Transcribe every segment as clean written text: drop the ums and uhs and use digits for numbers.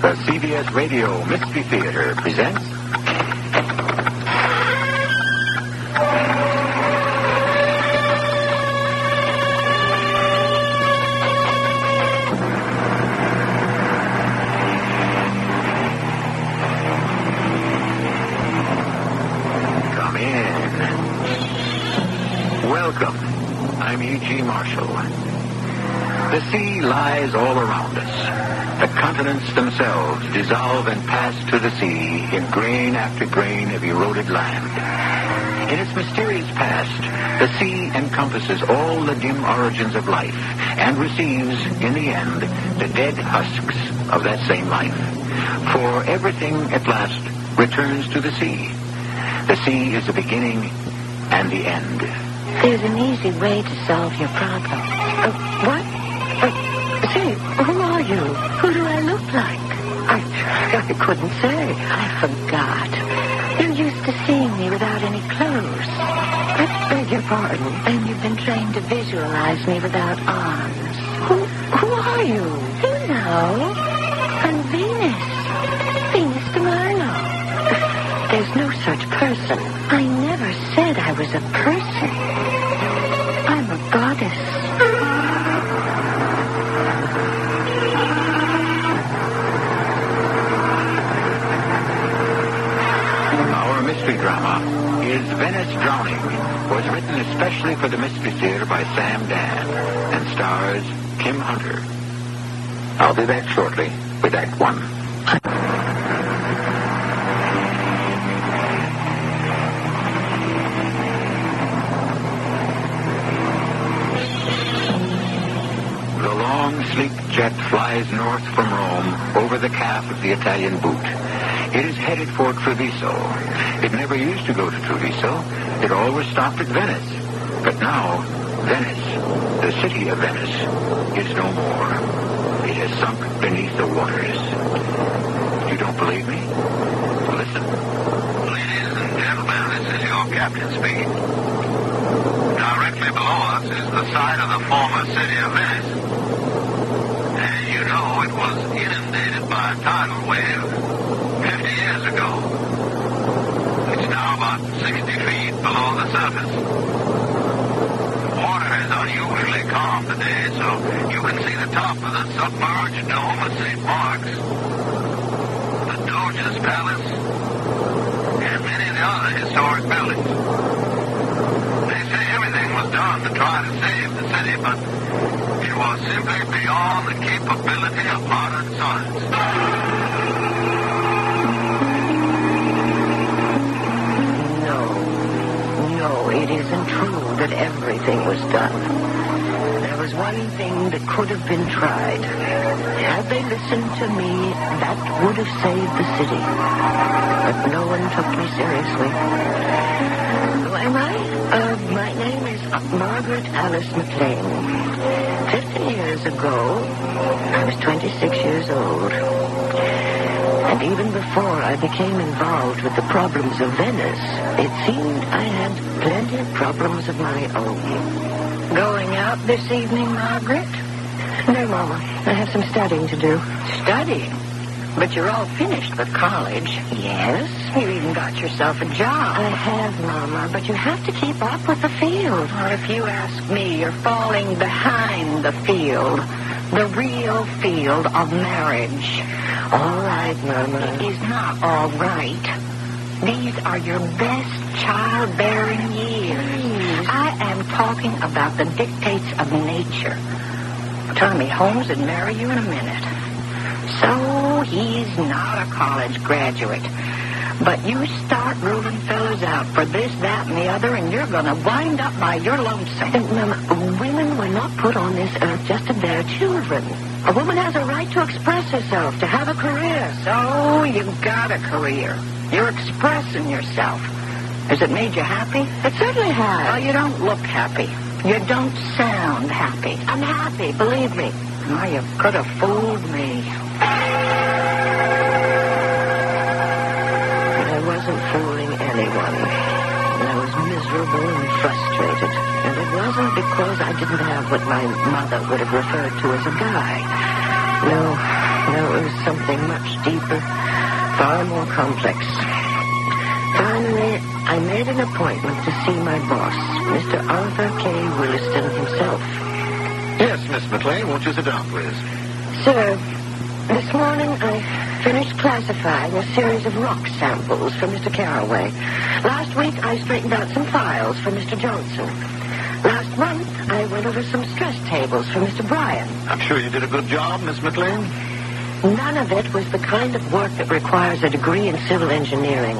The CBS Radio Mystery Theater presents... Come in. Welcome. I'm E.G. Marshall. The sea lies all around us. The continents themselves dissolve and pass to the sea in grain after grain of eroded land. In its mysterious past, the sea encompasses all the dim origins of life and receives, in the end, the dead husks of that same life. For everything, at last, returns to the sea. The sea is the beginning and the end. There's an easy way to solve your problem. What? Say, who are you? Who do I look like? I couldn't say. I forgot. You're used to seeing me without any clothes. I beg your pardon. And you've been trained to visualize me without arms. Who are you? You know. I'm Venus. Venus de Milo. There's no such person. I never said I was a person. I'm a goddess. Our mystery drama is Venice Drowning, was written especially for the Mystery Theater by Sam Dan and stars Kim Hunter. I'll be back shortly with Act One. The long, sleek jet flies north from Rome over the calf of the Italian boot. It is headed for Treviso. It never used to go to Treviso. It always stopped at Venice. But now, Venice, the city of Venice, is no more. It has sunk beneath the waters. You don't believe me? Listen. Ladies and gentlemen, this is your captain speaking. Directly below us is the site of the former city of Venice. As you know, it was inundated by a tidal wave 50 years ago. It's now about 60 feet below the surface. The water is unusually calm today, so you can see the top of the submerged dome of St. Mark's, the Doge's Palace, and many of the other historic buildings. They say everything was done to try to save the city, but it was simply beyond the capability of modern science. No, it isn't true that everything was done. There was one thing that could have been tried. Had they listened to me, that would have saved the city. But no one took me seriously. Who am I? My name is Margaret Alice McLean. 50 years ago, I was 26 years old. And even before I became involved with the problems of Venice, it seemed I had plenty of problems of my own. Going out this evening, Margaret? No, Mama. I have some studying to do. Studying? But you're all finished with college. Yes. You even got yourself a job. I have, Mama, but you have to keep up with the field. Well, if you ask me, you're falling behind the field. The real field of marriage. All right, Mama. It is not all right. These are your best childbearing years. Please. I am talking about the dictates of nature. Tommy Holmes would marry you in a minute. So he's not a college graduate. But you start ruling fellas out for this, that, and the other, and you're going to wind up by your lonesome. Mama, women were not put on this earth just to bear children. A woman has a right to express herself, to have a career. So you've got a career. You're expressing yourself. Has it made you happy? It certainly has. Well, you don't look happy. You don't sound happy. I'm happy, believe me. Oh, you could have fooled me. I wasn't fooling anyone. I was miserable and frustrated. And it wasn't because I didn't have what my mother would have referred to as a guy. No, it was something much deeper, far more complex. Finally, I made an appointment to see my boss, Mr. Arthur K. Williston himself. Yes, Miss McLean, won't you sit down, please? Sir, this morning I finished classifying a series of rock samples for Mr. Carraway. Last week I straightened out some files for Mr. Johnson. Last month I went over some stress tables for Mr. Bryan. I'm sure you did a good job, Miss McLean. None of it was the kind of work that requires a degree in civil engineering.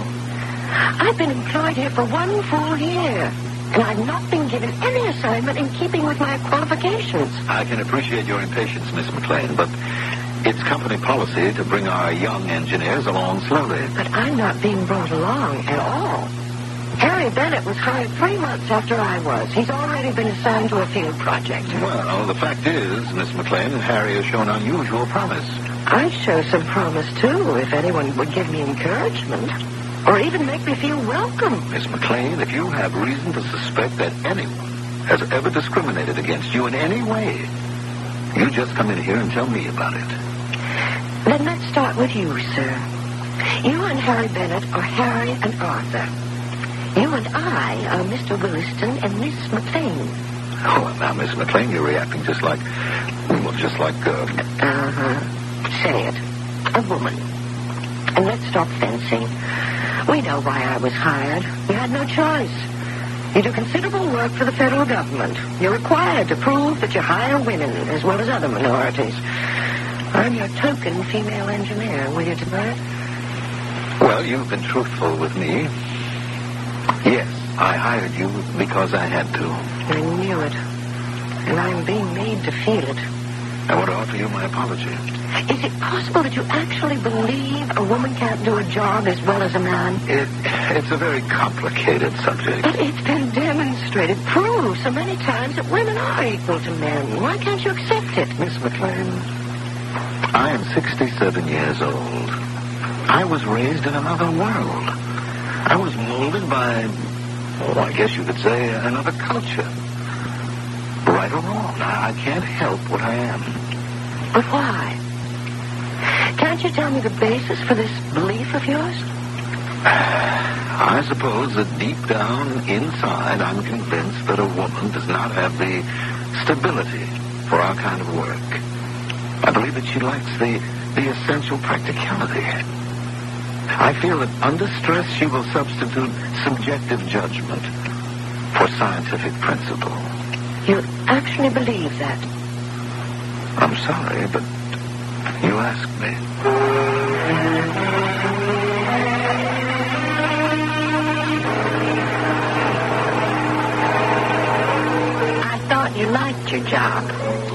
I've been employed here for 1 full year, and I've not been given any assignment in keeping with my qualifications. I can appreciate your impatience, Miss McLean, but it's company policy to bring our young engineers along slowly. But I'm not being brought along at all. Harry Bennett was hired 3 months after I was. He's already been assigned to a field project. Well, the fact is, Miss McLean, Harry has shown unusual promise. I'd show some promise, too, if anyone would give me encouragement. Or even make me feel welcome. Miss McLean, if you have reason to suspect that anyone has ever discriminated against you in any way, you just come in here and tell me about it. Then let's start with you, sir. You and Harry Bennett are Harry and Arthur. You and I are Mr. Williston and Miss McLean. Oh, now, Miss McLean, you're reacting just like... Say it. A woman. And let's stop fencing. We know why I was hired. You had no choice. You do considerable work for the federal government. You're required to prove that you hire women as well as other minorities. I'm your token female engineer. Will you deny it? Well, you've been truthful with me. Yes, I hired you because I had to. I knew it. And I'm being made to feel it. I want to offer you my apology. Is it possible that you actually believe a woman can't do a job as well as a man? It's a very complicated subject. But it's been demonstrated, proved so many times that women are equal to men. Why can't you accept it? Miss McLean, I am 67 years old. I was raised in another world. I was molded by, I guess you could say, another culture. Right or wrong, I can't help what I am. But why? Can't you tell me the basis for this belief of yours? I suppose that deep down inside, I'm convinced that a woman does not have the stability for our kind of work. I believe that she lacks the essential practicality. I feel that under stress she will substitute subjective judgment for scientific principle. You actually believe that? I'm sorry, but you asked me. I thought you liked your job.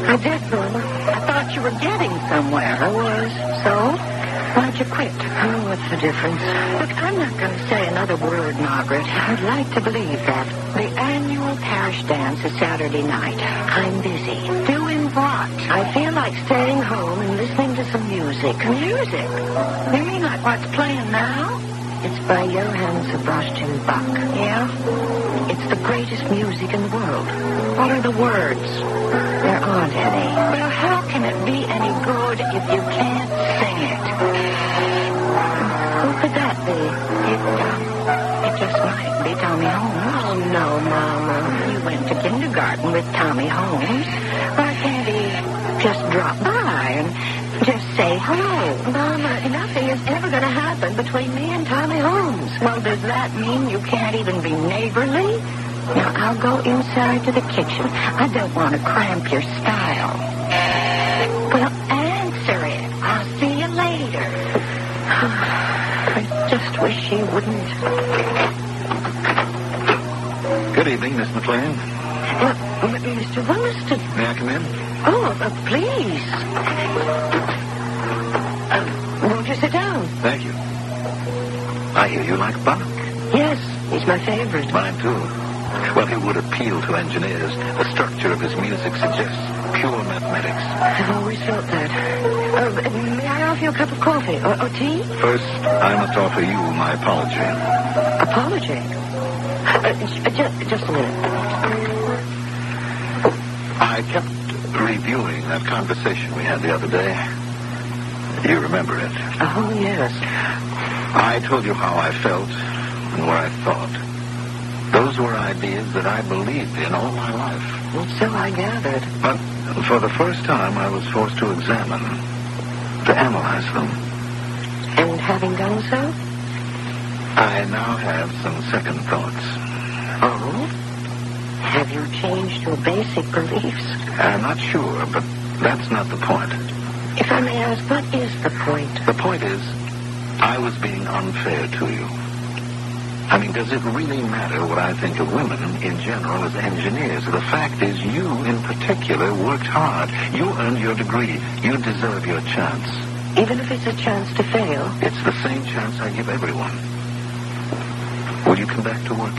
I did, Mama. I thought you were getting somewhere. I was. So? Why'd you quit? Oh, what's the difference? Look, I'm not going to say another word, Margaret. I'd like to believe that. The annual parish dance is Saturday night. I'm busy. Doing what? I feel like staying home and listening to some music. Music? You mean like what's playing now? It's by Johann Sebastian Bach. Yeah? It's the greatest music in the world. What are the words? There aren't any. Well, how can it be any good if you can't sing it? Who could that be? It just might be Tommy Holmes. Oh, no, Mama. You went to kindergarten with Tommy Holmes. Why can't he just drop by and just say hello? Mama, nothing is ever going to happen between me and Tommy Holmes. Well, does that mean you can't even be neighborly? Now, I'll go inside to the kitchen. I don't want to cramp your style. Well, answer it. I'll see you later. I just wish you wouldn't. Good evening, Miss McLean. Mr. Williston. May I come in? Oh, please. Won't you sit down? Thank you. I hear you like Bach. Yes, he's my favorite. Mine, too. Well, he would appeal to engineers. The structure of his music suggests pure mathematics. I've always felt that. May I offer you a cup of coffee or tea? First, I must offer you my apology. Apology? Just a minute. I kept reviewing that conversation we had the other day. You remember it? Oh, yes. I told you how I felt and what I thought. Those were ideas that I believed in all my life. Well, so I gathered. But for the first time, I was forced to examine, to analyze them. And having done so? I now have some second thoughts. Oh? Have you changed your basic beliefs? I'm not sure, but that's not the point. If I may ask, what is the point? The point is, I was being unfair to you. I mean, does it really matter what I think of women in general as engineers? The fact is, you in particular worked hard. You earned your degree. You deserve your chance. Even if it's a chance to fail? It's the same chance I give everyone. Will you come back to work?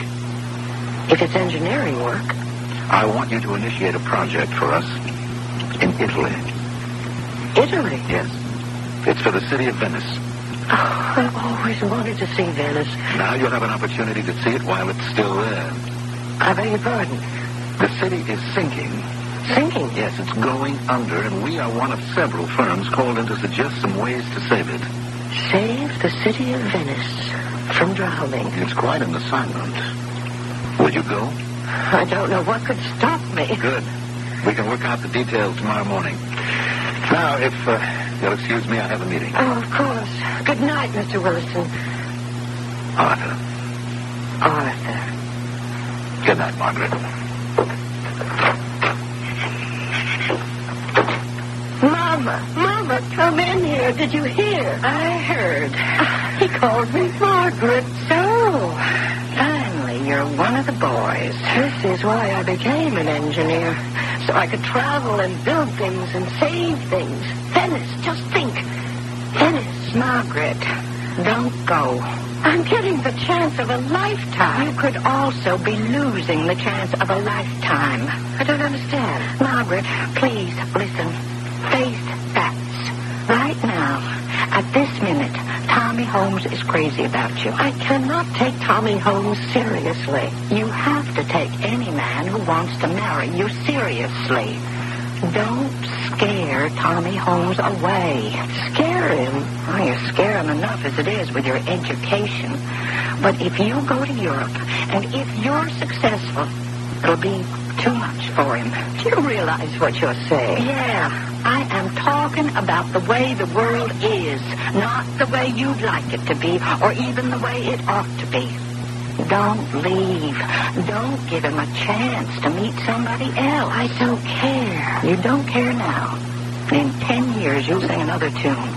If it's engineering work? I want you to initiate a project for us in Italy. Italy? Yes. It's for the city of Venice. Oh, I've always wanted to see Venice. Now you'll have an opportunity to see it while it's still there. I beg your pardon? The city is sinking. Sinking? Yes, it's going under, and we are one of several firms called in to suggest some ways to save it. Save the city of Venice from drowning. It's quite an assignment. Will you go? I don't know what could stop me. Good. We can work out the details tomorrow morning. Now, if you'll excuse me, I have a meeting. Oh, of course. Good night, Mr. Williston. Arthur. Arthur. Good night, Margaret. Mama, come in here. Did you hear? I heard. He called me Margaret. So, finally, you're one of the boys. This is why I became an engineer. So I could travel and build things and save things. Venice, just think. Venice, Margaret, don't go. I'm getting the chance of a lifetime. You could also be losing the chance of a lifetime. I don't understand. Margaret, please, listen. Face facts. Right now, at this minute, Tommy Holmes is crazy about you. I cannot take Tommy Holmes seriously. You have to take any man who wants to marry you seriously. Don't scare Tommy Holmes away. Scare him? Oh, you scare him enough as it is with your education. But if you go to Europe, and if you're successful, it'll be too much for him. Do you realize what you're saying? Yeah. I am talking about the way the world is, not the way you'd like it to be, or even the way it ought to be. Don't leave. Don't give him a chance to meet somebody else. I don't care. You don't care now. In 10 years, you'll sing another tune.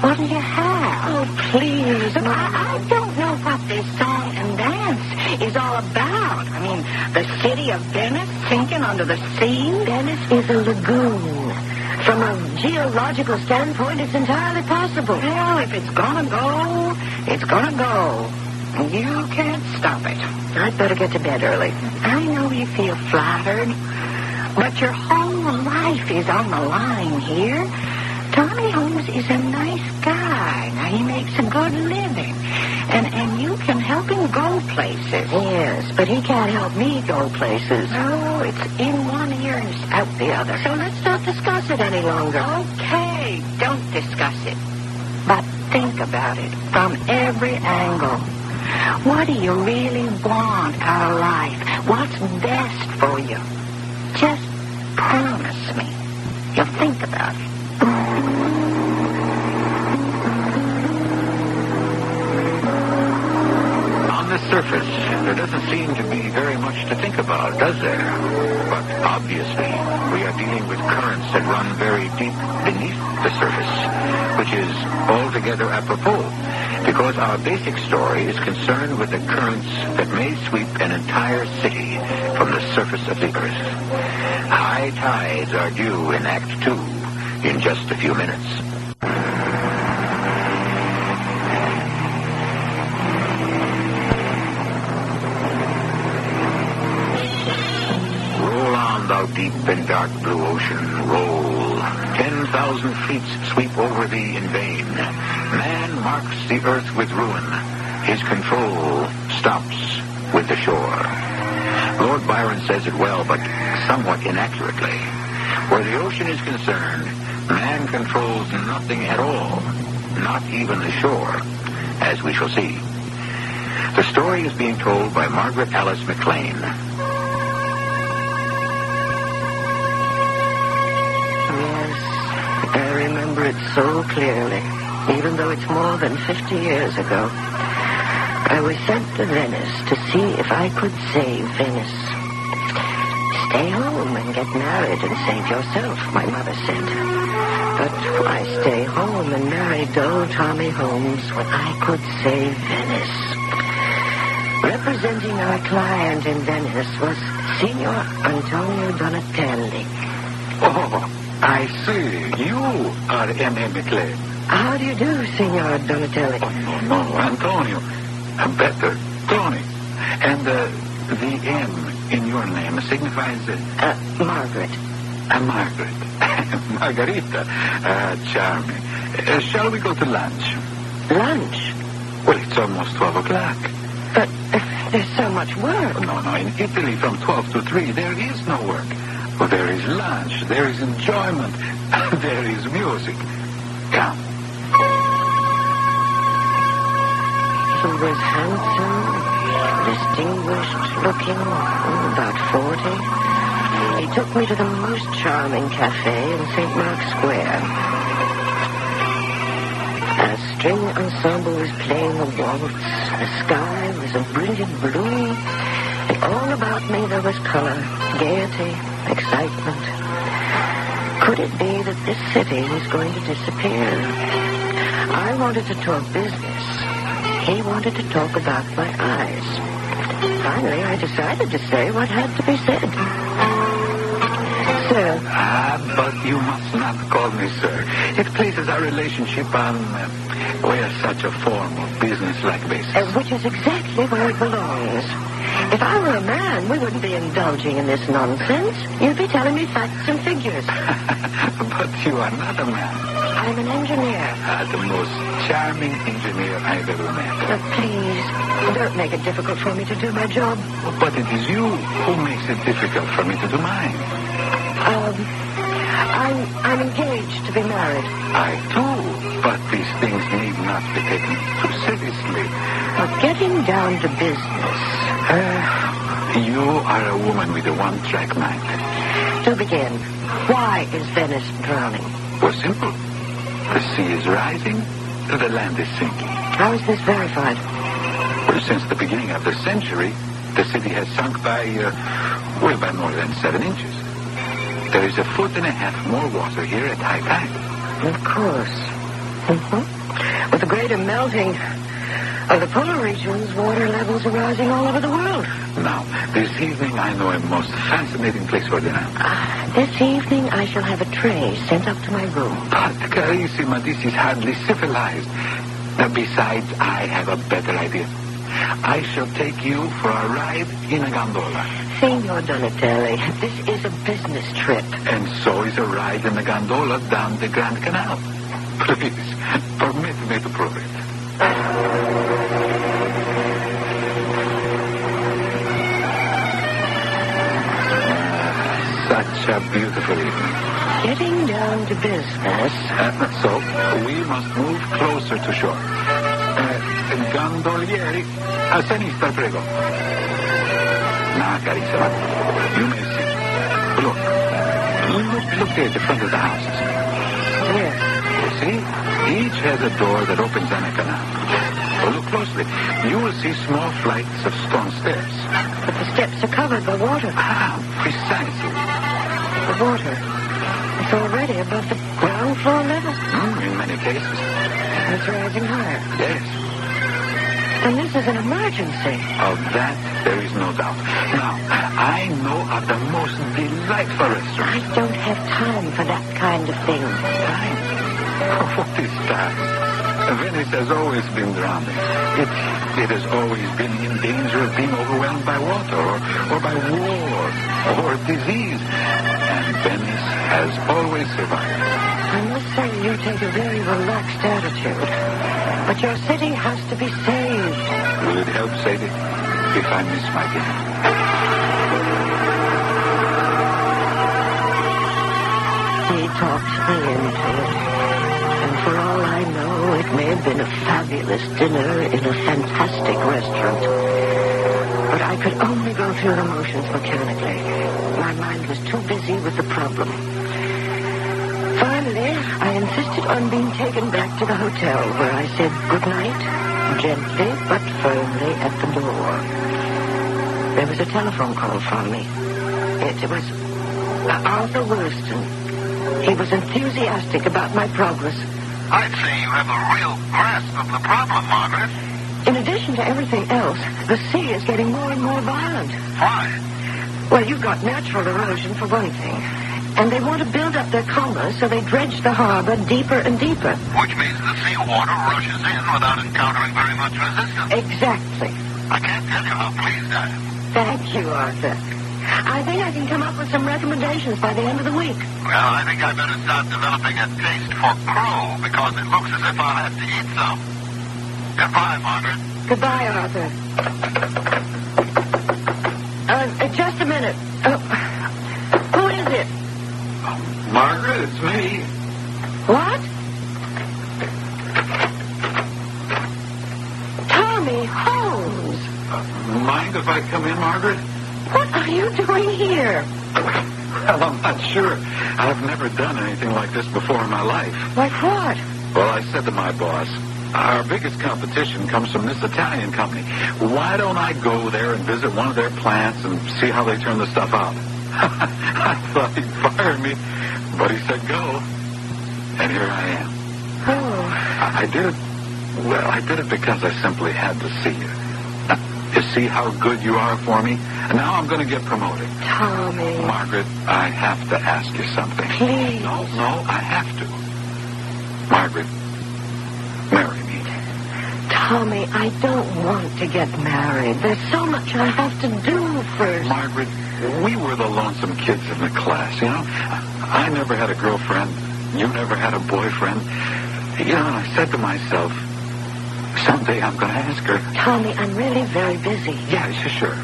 What do you have? Oh, please. I don't know what this song and dance is all about. I mean, the city of Venice sinking under the sea? Venice is a lagoon. From a geological standpoint, it's entirely possible. Well, if it's gonna go, it's gonna go. You can't stop it. I'd better get to bed early. I know you feel flattered, but your whole life is on the line here. Tommy Holmes is a nice guy. Now, he makes a good living. And you can help him go places. Yes, but he can't help me go places. No, it's in one ear and it's out the other. So let's not discuss it any longer. Okay, don't discuss it. But think about it from every angle. What do you really want out of life? What's best for you? Just promise me you'll think about it. On the surface, there doesn't seem to be very much to think about, does there? But obviously, we are dealing with currents that run very deep beneath the surface, which is altogether apropos, because our basic story is concerned with the currents that may sweep an entire city from the surface of the earth. High tides are due in Act 2 in just a few minutes. Roll on, thou deep and dark blue ocean, roll. 10,000 fleets sweep over thee in vain. Man marks the earth with ruin. His control stops with the shore. Lord Byron says it well, but somewhat inaccurately. Where the ocean is concerned, man controls nothing at all, not even the shore, as we shall see. The story is being told by Margaret Alice MacLean. Yes, I remember it so clearly, even though it's more than 50 years ago. I was sent to Venice to see if I could save Venice. Stay home and get married and save yourself, my mother said. But why stay home and marry dull Tommy Holmes when I could save Venice? Representing our client in Venice was Signor Antonio Donatelli. Oh, I see. You are M.A. MacLean. How do you do, Signor Donatelli? Oh, no, Antonio. Better, Tony. And the M in your name signifies... Margaret. Margaret. Margarita. Charming. Shall we go to lunch? Lunch? Well, it's almost 12 o'clock. But there's so much work. No, in Italy from 12 to 3, there is no work. Well, there is lunch, there is enjoyment, there is music. Come. He was handsome, distinguished looking, about 40. He took me to the most charming cafe in St. Mark's Square. A string ensemble was playing a waltz. The sky was a brilliant blue, and all about me there was color, gaiety, excitement. Could it be that this city was going to disappear? I wanted to talk business. He wanted to talk about my eyes. Finally, I decided to say what had to be said. Sir. But you must not call me sir. It places our relationship on, such a form of business-like basis. Which is exactly where it belongs. If I were a man, we wouldn't be indulging in this nonsense. You'd be telling me facts and figures. But you are not a man. I'm an engineer. The most charming engineer I've ever met. Please, don't make it difficult for me to do my job. But it is you who makes it difficult for me to do mine. I'm engaged to be married. I too, but these things need not be taken too seriously. Getting down to business. You are a woman with a one-track mind. To begin, why is Venice drowning? Well, simple. The sea is rising, the land is sinking. How is this verified? Well, since the beginning of the century, the city has sunk by more than 7 inches. There is 1.5 feet more water here at high tide. Of course. Mm-hmm. With the greater melting of the polar regions, water levels are rising all over the world. Now, this evening I know a most fascinating place for dinner. This evening I shall have a tray sent up to my room. But, Carissima, this is hardly civilized. Besides, I have a better idea. I shall take you for a ride in a gondola. Signor Donatelli, this is a business trip. And so is a ride in a gondola down the Grand Canal. Please, permit me to prove it. Such a beautiful evening. Getting down to business. So, we must move closer to shore. Gondolieri, a sinistra, prego. Now, carissima, you may see. Look there at the front of the houses. Yes. You see? Each has a door that opens on a canal. Well, look closely. You will see small flights of stone steps. But the steps are covered by water. Precisely. The water is already above the ground floor level. In many cases. It's rising higher. Yes. And this is an emergency. Of that, there is no doubt. Now, I know of the most delightful restaurant. I don't have time for that kind of thing. Time? What is time? Venice has always been drowning. It has always been in danger of being overwhelmed by water or by war or disease. And Venice has always survived. I must say you take a very relaxed attitude. But your city has to be saved. Will it help save it if I miss my dinner? He talked me into it. And for all I know, it may have been a fabulous dinner in a fantastic restaurant. But I could only go through the motions mechanically. My mind was too busy with the problem. Finally, I insisted on being taken back to the hotel, where I said goodnight, gently but firmly at the door. There was a telephone call from me. It was Arthur Williston. He was enthusiastic about my progress. I'd say you have a real grasp of the problem, Margaret. In addition to everything else, the sea is getting more and more violent. Why? Well, you've got natural erosion for one thing. And they want to build up their commerce, so they dredge the harbor deeper and deeper. Which means the seawater rushes in without encountering very much resistance. Exactly. I can't tell you how pleased I am. Thank you, Arthur. I think I can come up with some recommendations by the end of the week. Well, I think I better start developing a taste for crow, because it looks as if I'll have to eat some. Goodbye, Margaret. Goodbye, Arthur. Just a minute. Who is it? Margaret, it's me. What? Tommy Holmes. Mind if I come in, Margaret? What are you doing here? Well, I'm not sure. I've never done anything like this before in my life. Like what? Well, I said to my boss, our biggest competition comes from this Italian company. Why don't I go there and visit one of their plants and see how they turn the stuff out? I thought he'd fire me, but he said go. And here I am. Oh. I did it. Well, I did it because I simply had to see you. You see how good you are for me? And now I'm going to get promoted. Tommy. Margaret, I have to ask you something. Please. No, I have to. Margaret, marry me. Tommy, I don't want to get married. There's so much I have to do first. Margaret, we were the lonesome kids in the class, you know? I never had a girlfriend. You never had a boyfriend. You know, and I said to myself, someday I'm going to ask her. Tommy, I'm really very busy. Yeah, sure.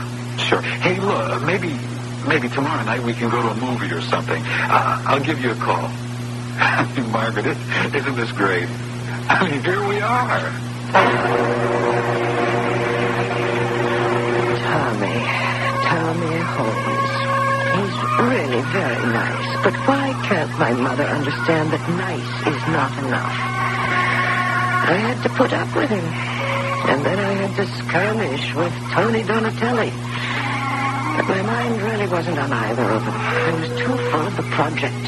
Hey, look, maybe tomorrow night we can go to a movie or something. I'll give you a call. Margaret, isn't this great? I mean, here we are. Tommy Holmes. He's really very nice. But why can't my mother understand that nice is not enough? I had to put up with him. And then I had to skirmish with Tony Donatelli. But my mind really wasn't on either of them. I was too full of the project.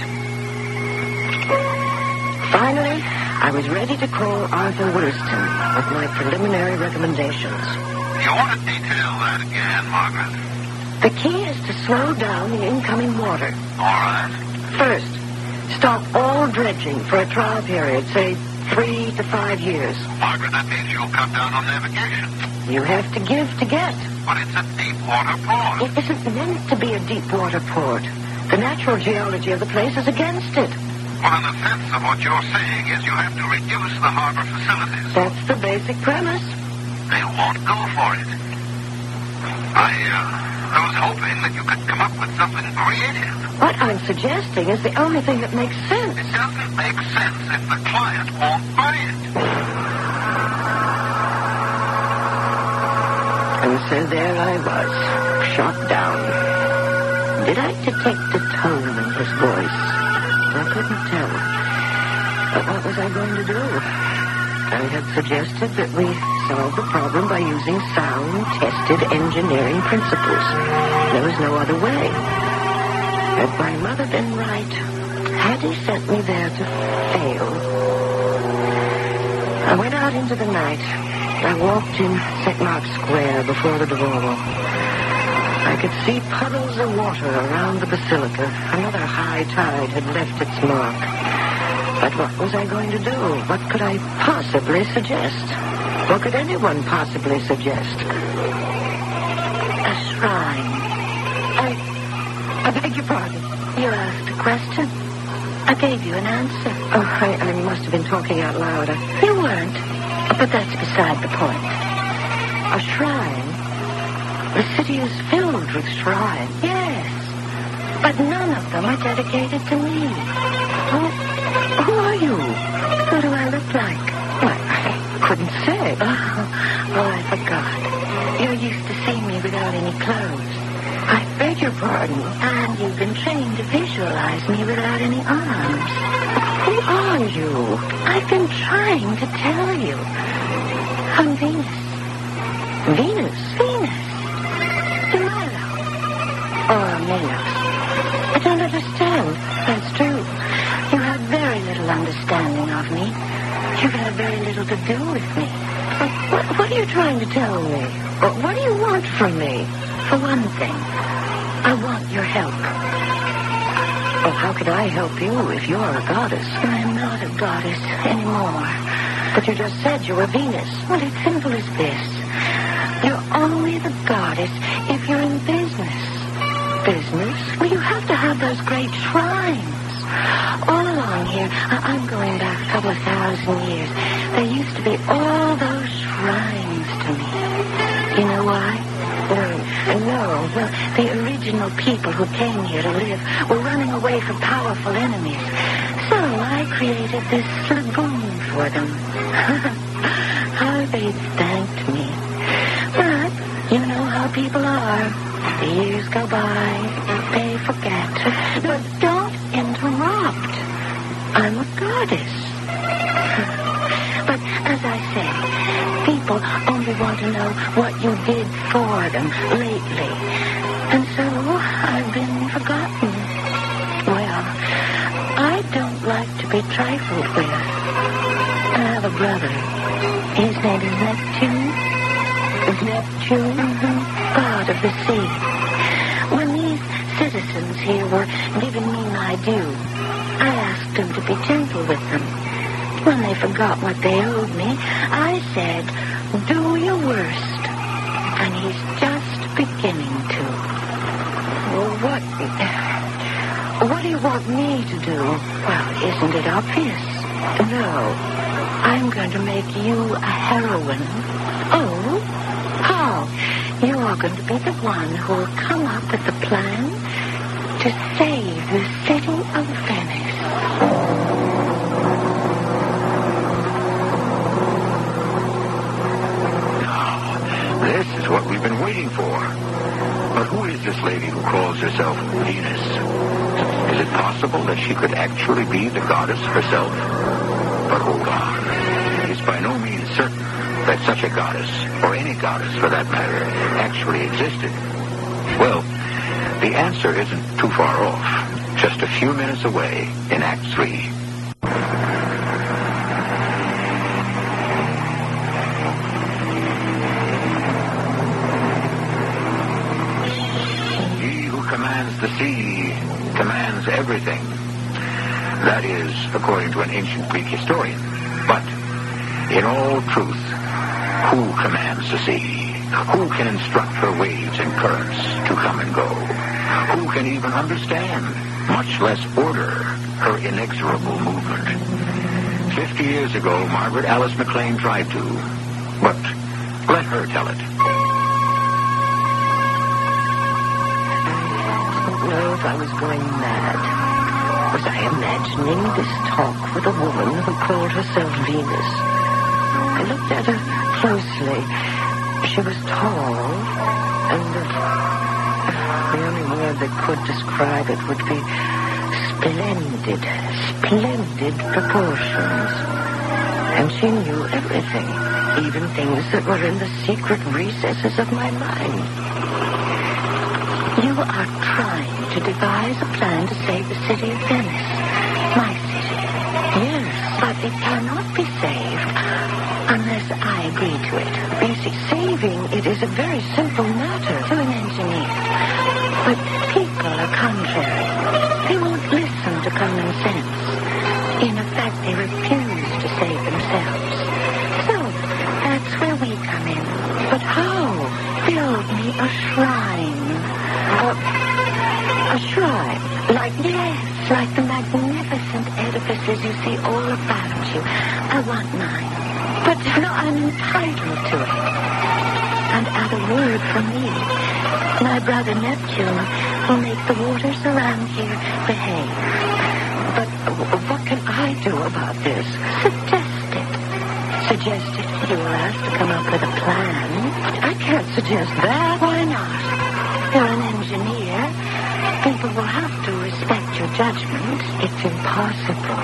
Finally, I was ready to call Arthur Williston with my preliminary recommendations. You want to detail that again, Margaret? The key is to slow down the incoming water. All right. First, stop all dredging for a trial period, say 3 to 5 years. Margaret, that means you'll cut down on navigation. You have to give to get. But it's a deep water port. It isn't meant to be a deep water port. The natural geology of the place is against it. Well, in the sense of what you're saying is you have to reduce the harbor facilities. That's the basic premise. They won't go for it. I was hoping that you could come up with something creative. What I'm suggesting is the only thing that makes sense. It doesn't make sense if the client won't buy it. And so there I was, shot down. Did I detect the tone in his voice? I couldn't tell. But what was I going to do? I had suggested that we solve the problem by using sound, tested engineering principles. There was no other way. Had my mother been right? Had he sent me there to fail? I went out into the night. I walked in St. Mark's Square before the Duomo. I could see puddles of water around the basilica. Another high tide had left its mark. But what was I going to do? What could I possibly suggest? What could anyone possibly suggest? A shrine. I beg your pardon. You asked a question. I gave you an answer. Oh, I must have been talking out loud. You weren't. But that's beside the point. A shrine? The city is filled with shrines. Yes. But none of them are dedicated to me. Who are you? Who do I look like? Well, I couldn't say. Oh, I forgot. You're used to seeing me without any clothes. I beg your pardon. And you've been trained to visualize me without any arms. Who are you? I've been trying to tell you. I'm Venus. Venus? Venus. Tomorrow. Or Milos? I don't understand. That's true. You have very little understanding of me. You've had very little to do with me. What are you trying to tell me? What do you want from me? For one thing, I want your help. Oh, how could I help you if you're a goddess? I'm not a goddess anymore. But you just said you were Venus. Well, it's simple as this. You're only the goddess if you're in business. Business? Well, you have to have those great shrines. All along here, I'm going back a couple of 1,000 years. There used to be all those shrines to me. You know why? No. Well, the original people who came here to live were running away from powerful enemies. So I created this lagoon for them. How they thanked me. But you know how people are. The years go by. They forget. But don't interrupt. I'm a goddess. But as I say, people only want to know what you did for them lately. And so I've been forgotten. Well, I don't like to be trifled with. I have a brother. His name is Neptune. Neptune? God of the sea. When these citizens here were giving me my due, I asked him to be gentle with them. When they forgot what they owed me, I said, do your worst. And he's just beginning to. Well, what do you want me to do? Well, isn't it obvious? No. I'm going to make you a heroine. Oh? How? You're going to be the one who will come up with the plan to save the city of Venice. This is what we've been waiting for. But who is this lady who calls herself Venus? Is it possible that she could actually be the goddess herself? But hold on. It's by no means certain that such a goddess, or any goddess for that matter, actually existed. Well, the answer isn't too far off. Just a few minutes away in Act 3. The sea commands everything. That is, according to an ancient Greek historian. But, in all truth, who commands the sea? Who can instruct her waves and currents to come and go? Who can even understand, much less order, her inexorable movement? 50 years ago, Margaret Alice McLean tried to. But let her tell it. I don't know if I was going mad. Was I imagining this talk with a woman who called herself Venus? I looked at her closely. She was tall, and the only word that could describe it would be splendid proportions. And she knew everything, even things that were in the secret recesses of my mind. You are trying to devise a plan to save the city of Venice. My city. Yes. But it cannot be saved unless I agree to it. You see, saving it is a very simple matter. To an engineer. But people are contrary. They won't listen to common sense. In effect, they refuse to save themselves. So, that's where we come in. But how? Build me a shrine. A shrine? Yes, like the magnificent edifices you see all about you. I want mine. But no, I'm entitled to it. And at a word from me, my brother Neptune will make the waters around here behave. But what can I do about this? Suggest it. Suggest it. You were asked to come up with a plan. I can't suggest that. Why not? You're an engineer. People will have to respect your judgment. It's impossible.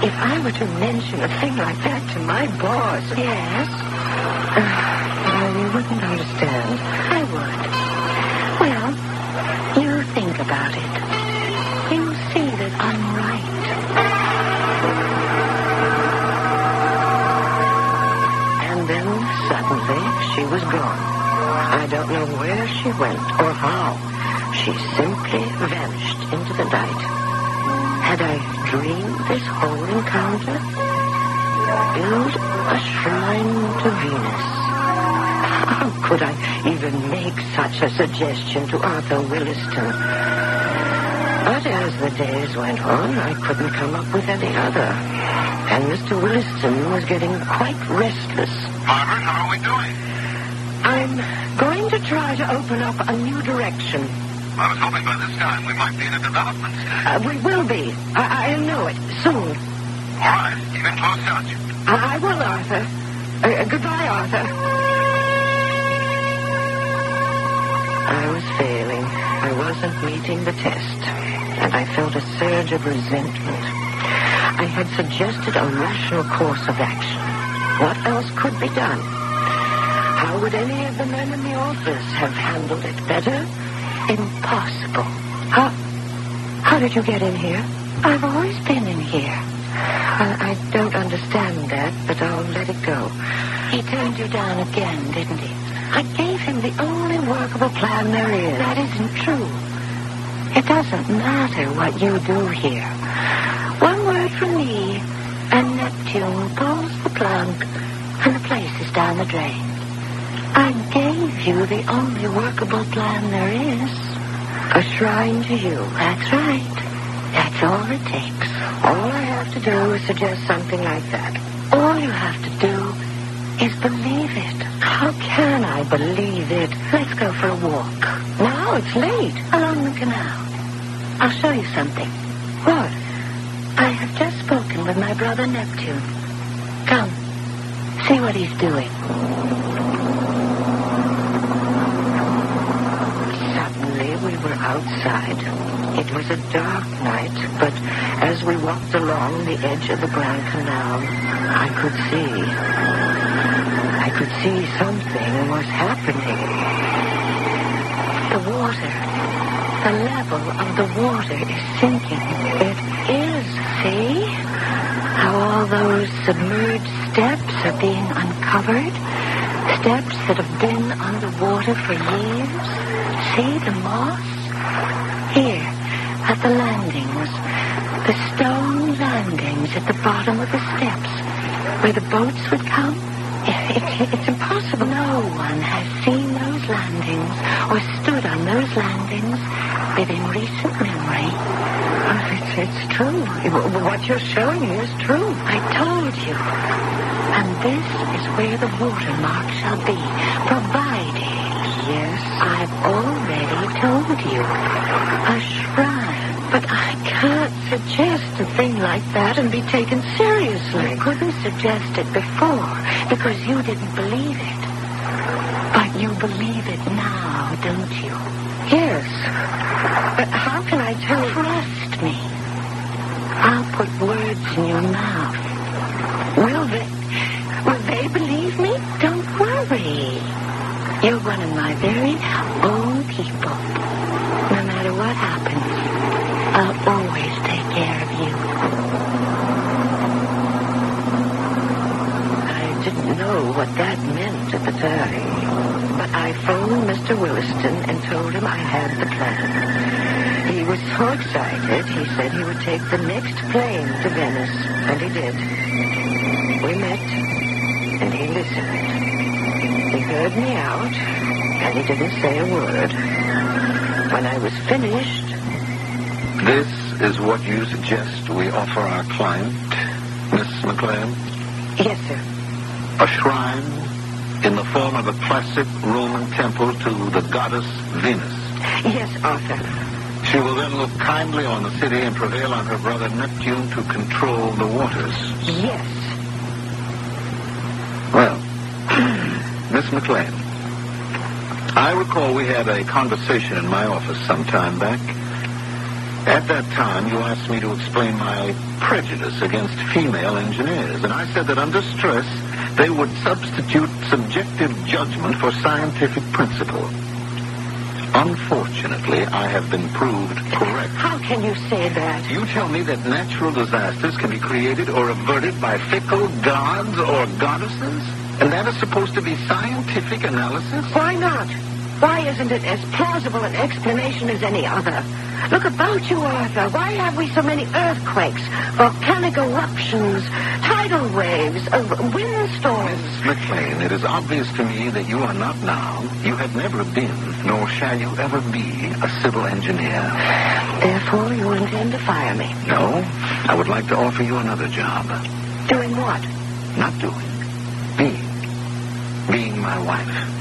If I were to mention a thing like that to my boss... Yes? You wouldn't understand. I would. Well, you think about it. You'll see that I'm right. And then, suddenly, she was gone. I don't know where she went or how. She simply vanished into the night. Had I dreamed this whole encounter? Build a shrine to Venus. How could I even make such a suggestion to Arthur Williston? But as the days went on, I couldn't come up with any other. And Mr. Williston was getting quite restless. Margaret, how are we doing? I'm going to try to open up a new direction. I was hoping by this time we might be in a development. We will be. I know it. Soon. All right, keep in close touch. I will, Arthur. Goodbye, Arthur. I was failing. I wasn't meeting the test. And I felt a surge of resentment. I had suggested a rational course of action. What else could be done? How would any of the men in the office have handled it better? Impossible. How did you get in here? I've always been in here. I don't understand that, but I'll let it go. He turned you down again, didn't he? I gave him the only workable plan there is. That isn't true. It doesn't matter what you do here. One word from me, and Neptune pulls the plug, and the place is down the drain. I gave you the only workable plan there is. A shrine to you. That's right. That's all it takes. All I have to do is suggest something like that. All you have to do is believe it. How can I believe it? Let's go for a walk. Now it's late. Along the canal. I'll show you something. What? I have just spoken with my brother Neptune. Come, see what he's doing. Suddenly we were outside. It was a dark night, but as we walked along the edge of the Grand Canal, I could see something was happening. The level of the water is sinking. It is. See? How all those submerged steps are being uncovered? Steps that have been underwater for years. See the moss? Here, at the landings. The stone landings at the bottom of the steps, where the boats would come. It's impossible. No one has seen those landings or stood on those landings within recent memory. It's true. What you're showing me is true. I told you. And this is where the watermark shall be, provided. Yes. I've already told you. A shrine. But I can't suggest a thing like that and be taken seriously. You couldn't suggest it before because you didn't believe it. But you believe it now, don't you? Yes. But how can I tell? Trust me. I'll put words in your mouth. Will they believe me? Don't worry. You're one of my very own people. No matter what happens, I'll always take care of you. I didn't know what that meant at the time, but I phoned Mr. Williston and told him I had the plan. He was so excited, he said he would take the next plane to Venice, and he did. We met, and he listened. He heard me out, and he didn't say a word. When I was finished... This is what you suggest we offer our client, Miss McLean? Yes, sir. A shrine in the form of a classic Roman temple to the goddess Venus. Yes, Arthur. She will then look kindly on the city and prevail on her brother Neptune to control the waters. Yes. Well, Miss McLean, I recall we had a conversation in my office some time back. At that time, you asked me to explain my prejudice against female engineers, and I said that under stress, they would substitute subjective judgment for scientific principle. Unfortunately, I have been proved correct. How can you say that? You tell me that natural disasters can be created or averted by fickle gods or goddesses? And that is supposed to be scientific analysis? Why not? Why isn't it as plausible an explanation as any other? Look about you, Arthur. Why have we so many earthquakes, volcanic eruptions, tidal waves, windstorms? Mrs. McLean, it is obvious to me that you are not now, you have never been, nor shall you ever be, a civil engineer. Therefore, you intend to fire me? No, I would like to offer you another job. Doing what? Not doing. Being my wife.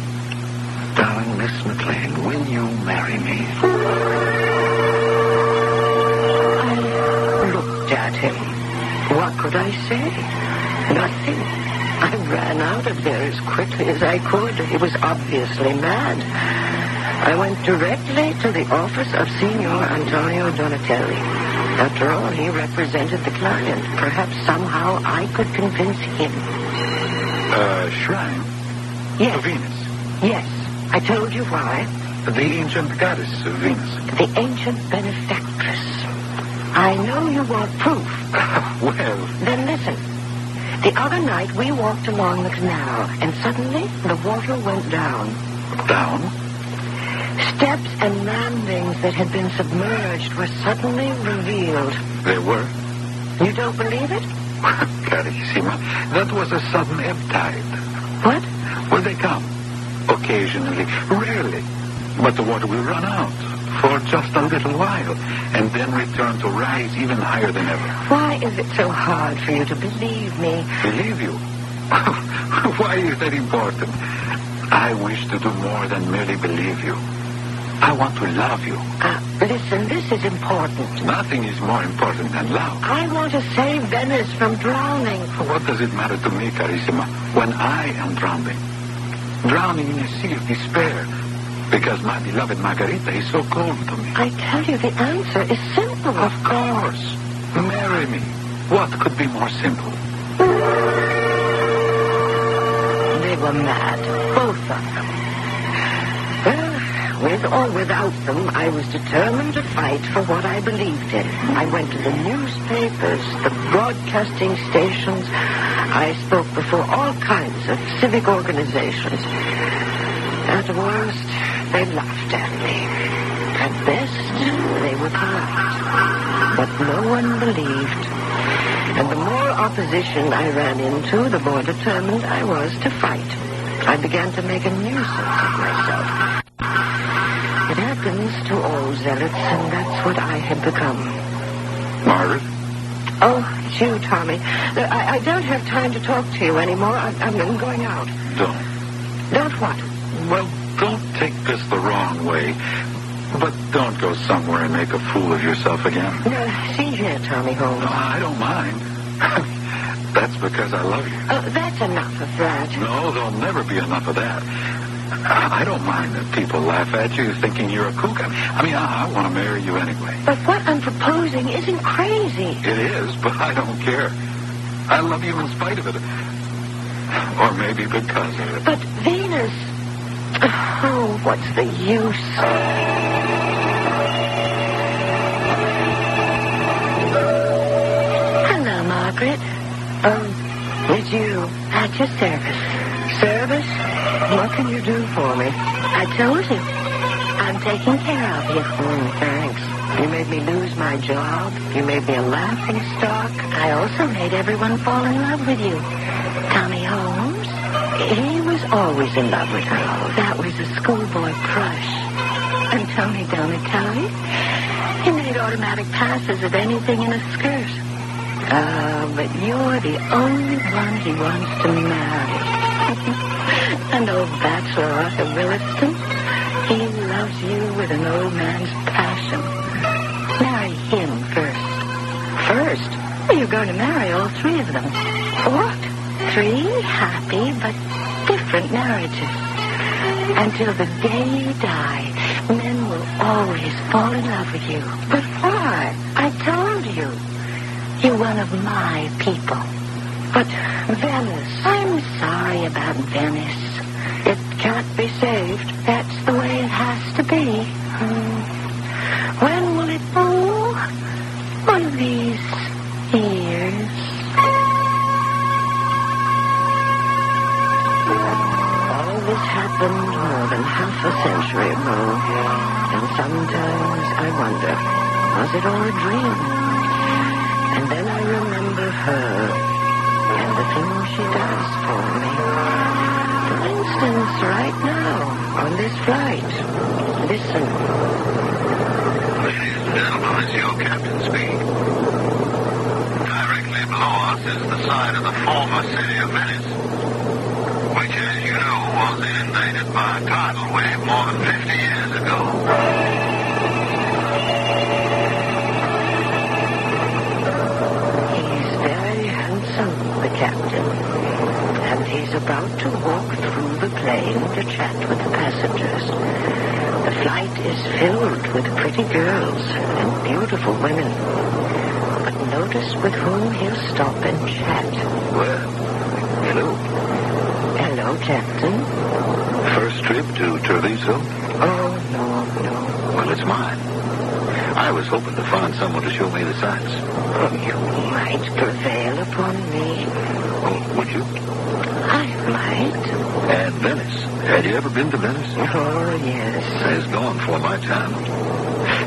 Darling Miss McLean, will you marry me? I looked at him. What could I say? Nothing. I ran out of there as quickly as I could. He was obviously mad. I went directly to the office of Signor Antonio Donatelli. After all, he represented the client. Perhaps somehow I could convince him. Shrine? Yes. Of Venus? Yes. I told you why. The ancient goddess of Venus. The ancient benefactress. I know you want proof. Well... Then listen. The other night we walked along the canal, and suddenly the water went down. Down? Steps and landings that had been submerged were suddenly revealed. They were? You don't believe it? Carissima, that was a sudden ebb tide. What? Well, they come. Occasionally. Rarely. But the water will run out for just a little while, and then return to rise even higher than ever. Why is it so hard for you to believe me? Believe you? Why is that important? I wish to do more than merely believe you. I want to love you. Listen, this is important. Nothing is more important than love. I want to save Venice from drowning. What does it matter to me, Carissima, when I am drowning? Drowning in a sea of despair, because my beloved Margarita is so cold to me. I tell you, the answer is simple. Of course. Marry me. What could be more simple? They were mad, both of them. Well, with or without them, I was determined to fight for what I believed in. I went to the newspapers, the broadcasting stations. I spoke before all kinds of civic organizations. At worst, they laughed at me. At best, they were polite. But no one believed. And the more opposition I ran into, the more determined I was to fight. I began to make a nuisance of myself. It happens to all zealots, and that's what I had become. Margaret? Oh, it's you, Tommy. I don't have time to talk to you anymore. I'm going out. Don't what? Well, don't take this the wrong way, but don't go somewhere and make a fool of yourself again. No, see here, Tommy Holmes. No, I don't mind. That's because I love you. Oh, that's enough of that. No, there'll never be enough of that. I don't mind that people laugh at you thinking you're a kook. I mean, I want to marry you anyway. But what I'm proposing isn't crazy. It is, but I don't care. I love you in spite of it. Or maybe because of it. But Venus... Oh, what's the use? Hello, Margaret. Oh, it's you. At your service. Service? What can you do for me? I told you. I'm taking care of you. Thanks. You made me lose my job. You made me a laughing stock. I also made everyone fall in love with you. Tommy Holmes? He was always in love with her. That was a schoolboy crush. And Tony Donatelli? He made automatic passes at anything in a skirt. But you're the only one he wants to marry. An old bachelor Arthur Williston. He loves you with an old man's passion. Marry him first. First? Well, you're going to marry all three of them. What? 3 happy but different marriages. Until the day you die, men will always fall in love with you. But why? I told you. You're one of my people. But Venice... I'm sorry about Venice. It can't be saved. That's the way it has to be. When will it... Oh, one of these years. All this happened more than half a century ago. And sometimes I wonder, was it all a dream? And then I remember her and the things she does for me. For instance, right now, on this flight. Listen. Ladies and gentlemen, it's your Captain speak. Directly below us is the site of the former city of Venice, which, as you know, was inundated by a tidal wave more than 50 years ago. He's very handsome, the captain. And he's about to walk through the plane to chat with the passengers. The flight is filled with pretty girls and beautiful women. But notice with whom he'll stop and chat. Well, hello. Hello, Captain. First trip to Treviso? Oh, no. Well, it's mine. I was hoping to find someone to show me the sights. Oh, you might prevail upon me. Oh, would you? I might. And Venice. Had you ever been to Venice? Oh, yes. It's gone for my time.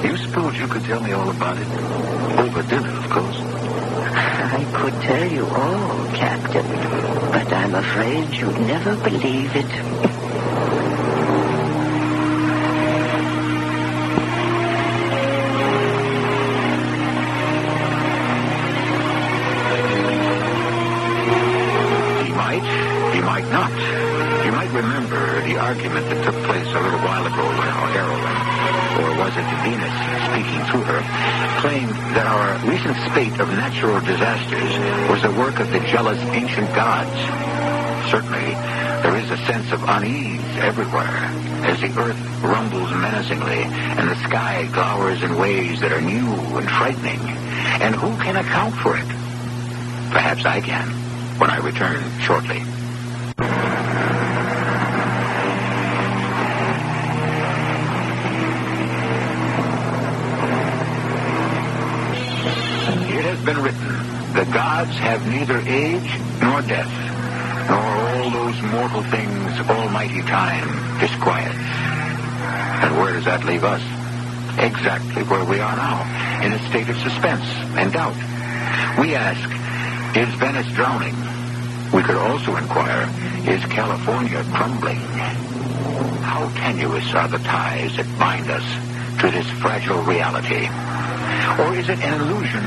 You suppose you could tell me all about it? Over dinner, of course. I could tell you all, Captain, but I'm afraid you'd never believe it. He might not. You might remember the argument that took place a little while ago when Caroline, or was it Venus, speaking through her, claimed that our recent spate of natural disasters was the work of the jealous ancient gods. Certainly, there is a sense of unease everywhere as the earth rumbles menacingly and the sky glowers in ways that are new and frightening. And who can account for it? Perhaps I can, when I return shortly. It has been written, the gods have neither age nor death, nor all those mortal things almighty time disquiets. And where does that leave us? Exactly where we are now, in a state of suspense and doubt. We ask, is Venice drowning? We could also inquire, is California crumbling? How tenuous are the ties that bind us to this fragile reality? Or is it an illusion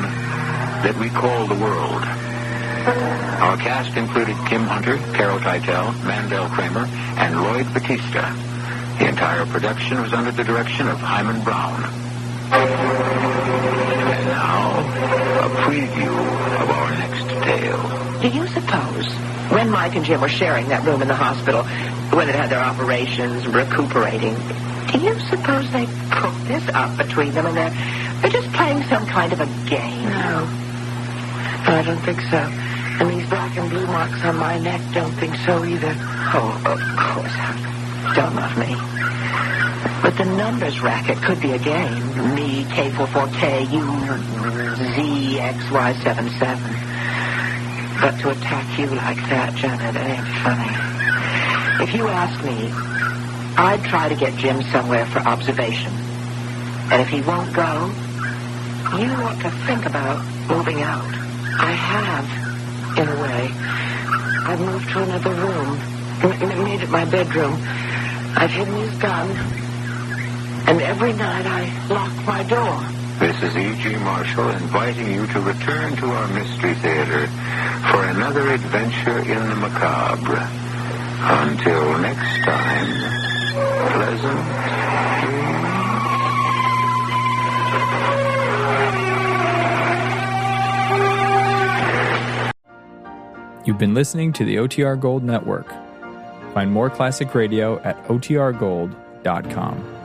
that we call the world? Our cast included Kim Hunter, Carol Teitel, Mandel Kramer, and Lloyd Batista. The entire production was under the direction of Hyman Brown. And now, a preview of our next tale. Do you suppose, when Mike and Jim were sharing that room in the hospital, when they had their operations, recuperating, do you suppose they cooked this up between them and they're just playing some kind of a game? No, I don't think so. And these black and blue marks on my neck don't think so either. Oh, of course. How dumb of me. But the numbers racket could be a game. Me, K44K, you, ZXY77. But to attack you like that, Janet, it ain't funny. If you ask me, I'd try to get Jim somewhere for observation. And if he won't go, you ought to think about moving out. I have, in a way. I've moved to another room. Made it my bedroom. I've hidden his gun. And every night I lock my door. This is E.G. Marshall inviting you to return to our Mystery Theater for another adventure in the macabre. Until next time, pleasant dreams. You've been listening to the OTR Gold Network. Find more classic radio at otrgold.com.